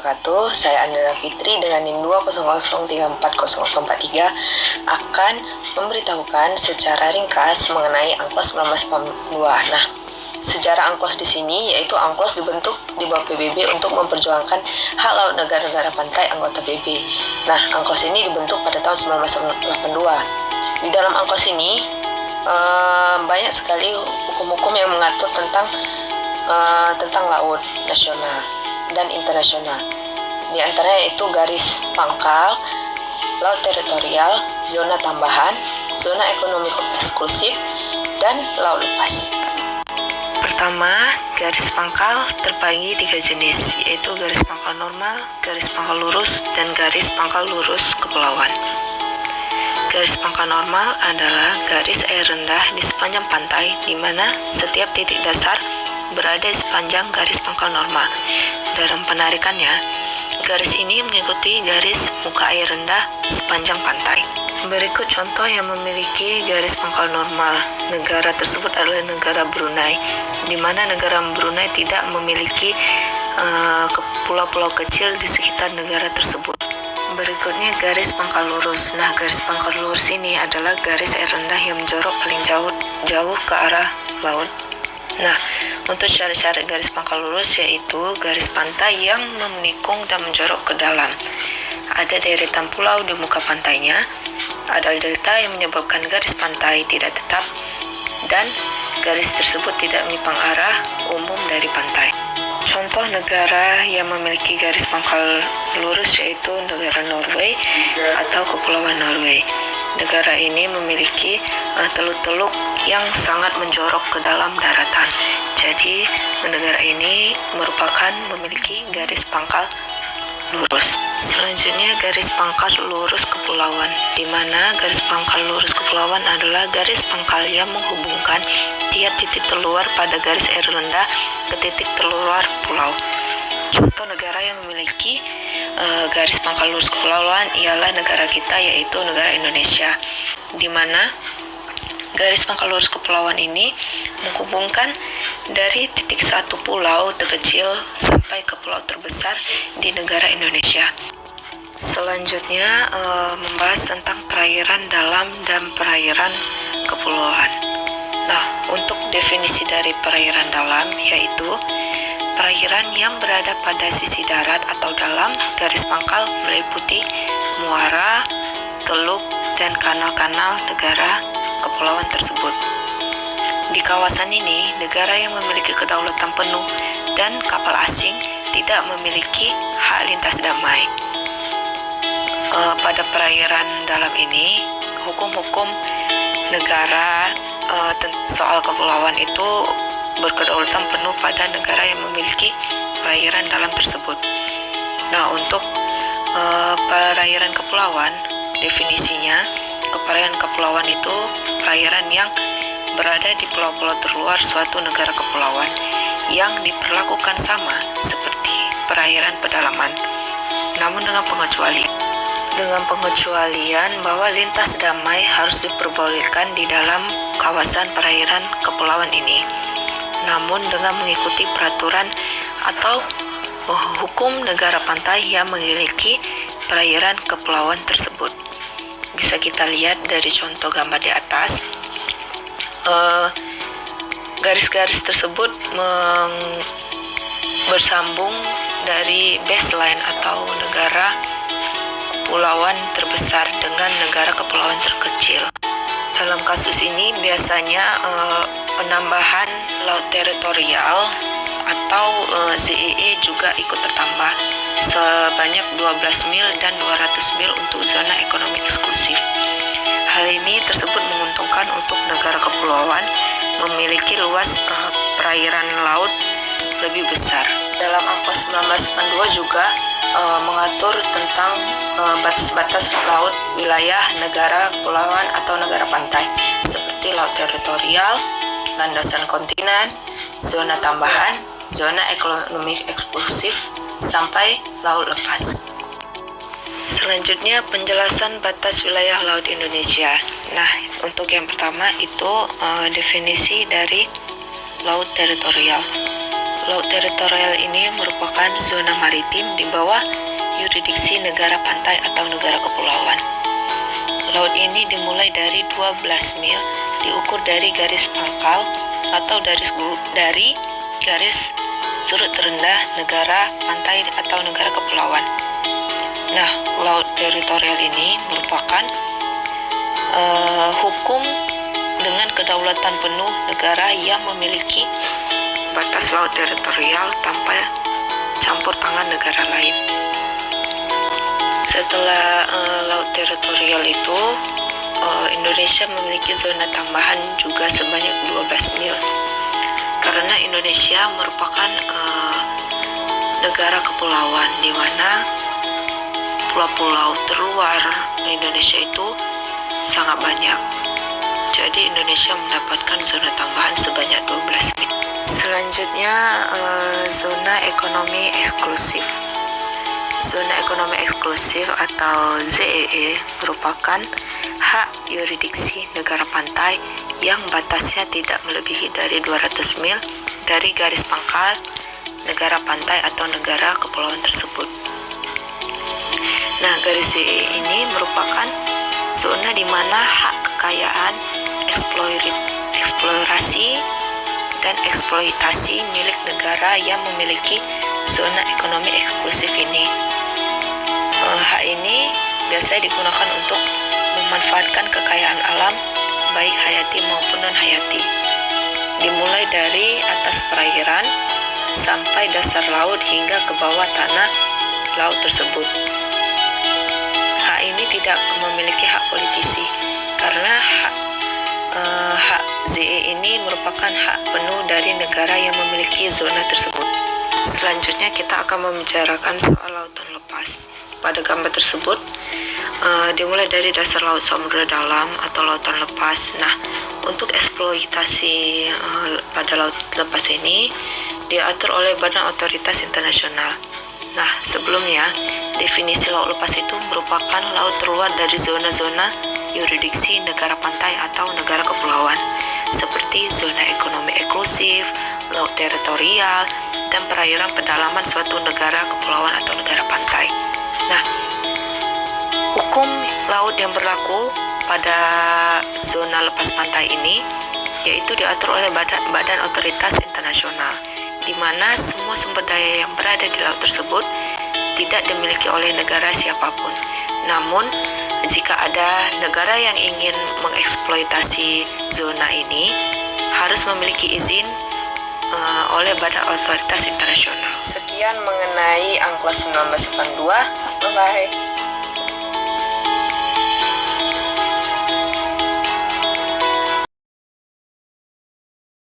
wabarakatuh. Saya Andra Fitri dengan NIM 200340043 akan memberitahukan secara ringkas mengenai UNCLOS 1982. Nah, sejarah UNCLOS di sini yaitu UNCLOS dibentuk di bawah PBB untuk memperjuangkan hak laut negara-negara pantai anggota PBB. Nah, UNCLOS ini dibentuk pada tahun 1982. Di dalam UNCLOS ini banyak sekali hukum-hukum yang mengatur tentang laut nasional dan internasional. Di antaranya itu garis pangkal, laut teritorial, zona tambahan, zona ekonomi eksklusif, dan laut lepas. Pertama, garis pangkal terbagi 3 jenis, yaitu garis pangkal normal, garis pangkal lurus, dan garis pangkal lurus kepulauan. Garis pangkal normal adalah garis air rendah di sepanjang pantai, di mana setiap titik dasar berada di sepanjang garis pangkal normal. Dalam penarikannya, garis ini mengikuti garis muka air rendah sepanjang pantai. Berikut contoh yang memiliki garis pangkal normal. Negara tersebut adalah negara Brunei, di mana negara Brunei tidak memiliki pulau-pulau kecil di sekitar negara tersebut. Berikutnya garis pangkal lurus. Nah, garis pangkal lurus ini adalah garis air rendah yang menjorok paling jauh ke arah laut. Nah, untuk syarat-syarat garis pangkal lurus yaitu garis pantai yang menikung dan menjorok ke dalam. Ada deretan pulau di muka pantainya, ada delta yang menyebabkan garis pantai tidak tetap, dan garis tersebut tidak menyimpang arah umum dari pantai. Contoh negara yang memiliki garis pangkal lurus yaitu negara Norway atau Kepulauan Norway. Negara ini memiliki teluk-teluk yang sangat menjorok ke dalam daratan. Jadi, negara ini merupakan memiliki garis pangkal lurus. Selanjutnya, garis pangkal lurus kepulauan, di mana garis pangkal lurus kepulauan adalah garis pangkal yang menghubungkan tiap titik terluar pada garis air rendah ke titik terluar pulau. Contoh negara yang memiliki garis pangkal lurus kepulauan ialah negara kita, yaitu negara Indonesia, di mana garis pangkal lurus kepulauan ini menghubungkan dari titik satu pulau terkecil sampai ke pulau terbesar di negara Indonesia. Selanjutnya membahas tentang perairan dalam dan perairan kepulauan. Nah, untuk definisi dari perairan dalam yaitu perairan yang berada pada sisi darat atau dalam garis pangkal meliputi muara, teluk, dan kanal-kanal negara kepulauan tersebut. Di kawasan ini, negara yang memiliki kedaulatan penuh dan kapal asing tidak memiliki hak lintas damai. Pada perairan dalam ini, hukum-hukum negara soal kepulauan itu berkedaulatan penuh pada negara yang memiliki perairan dalam tersebut. Nah, untuk perairan kepulauan, definisinya, perairan kepulauan itu perairan yang berada di pulau-pulau terluar suatu negara kepulauan yang diperlakukan sama seperti perairan pedalaman, namun dengan pengecualian bahwa lintas damai harus diperbolehkan di dalam kawasan perairan kepulauan ini, namun dengan mengikuti peraturan atau hukum negara pantai yang memiliki perairan kepulauan tersebut. Bisa kita lihat dari contoh gambar di atas. Garis-garis tersebut bersambung dari baseline atau negara kepulauan terbesar dengan negara kepulauan terkecil. Dalam kasus ini biasanya penambahan laut teritorial atau ZEE juga ikut tertambah sebanyak 12 mil dan 200 mil untuk zona ekonomi eksklusif. Hal ini tersebut menguntungkan untuk negara kepulauan memiliki luas perairan laut lebih besar. Dalam UNCLOS 1982 juga mengatur tentang batas-batas laut wilayah negara kepulauan atau negara pantai, seperti laut teritorial, landasan kontinen, zona tambahan, zona ekonomi eksklusif, sampai laut lepas. Selanjutnya, penjelasan batas wilayah laut Indonesia. Nah, untuk yang pertama itu definisi dari laut teritorial. Laut teritorial ini merupakan zona maritim di bawah yurisdiksi negara pantai atau negara kepulauan. Laut ini dimulai dari 12 mil, diukur dari garis pangkal atau dari garis surut terendah negara pantai atau negara kepulauan. Nah, laut teritorial ini merupakan hukum dengan kedaulatan penuh negara yang memiliki batas laut teritorial tanpa campur tangan negara lain. Setelah laut teritorial itu, Indonesia memiliki zona tambahan juga sebanyak 12 mil. Karena Indonesia merupakan negara kepulauan di mana pulau-pulau terluar Indonesia itu sangat banyak. Jadi Indonesia mendapatkan zona tambahan sebanyak 12 mil. Selanjutnya, zona ekonomi eksklusif. Zona ekonomi eksklusif atau ZEE merupakan hak yurisdiksi negara pantai yang batasnya tidak melebihi dari 200 mil dari garis pangkal negara pantai atau negara kepulauan tersebut. Nah, garis ZEE ini merupakan zona di mana hak kekayaan, eksplorasi, dan eksploitasi milik negara yang memiliki zona ekonomi eksklusif ini. Hak ini biasanya digunakan untuk memanfaatkan kekayaan alam, baik hayati maupun non-hayati, dimulai dari atas perairan sampai dasar laut hingga ke bawah tanah laut tersebut. Hak ini tidak memiliki hak politisi, karena hak ZEE ini merupakan hak penuh dari negara yang memiliki zona tersebut. Selanjutnya kita akan membicarakan soal lautan lepas. Pada gambar tersebut dimulai dari dasar laut samudra dalam atau lautan lepas. Nah, untuk eksploitasi pada laut lepas ini diatur oleh Badan Otoritas Internasional. Nah, sebelumnya definisi laut lepas itu merupakan laut terluar dari zona-zona yurisdiksi negara pantai atau negara kepulauan, seperti zona ekonomi eksklusif, laut teritorial, dan perairan pedalaman suatu negara kepulauan atau negara pantai. Nah, hukum laut yang berlaku pada zona lepas pantai ini yaitu diatur oleh Badan Otoritas Internasional, di mana semua sumber daya yang berada di laut tersebut tidak dimiliki oleh negara siapapun. Namun, jika ada negara yang ingin mengeksploitasi zona ini, harus memiliki izin oleh Badan Otoritas Internasional. Sekian mengenai UNCLOS 1982. Bye-bye.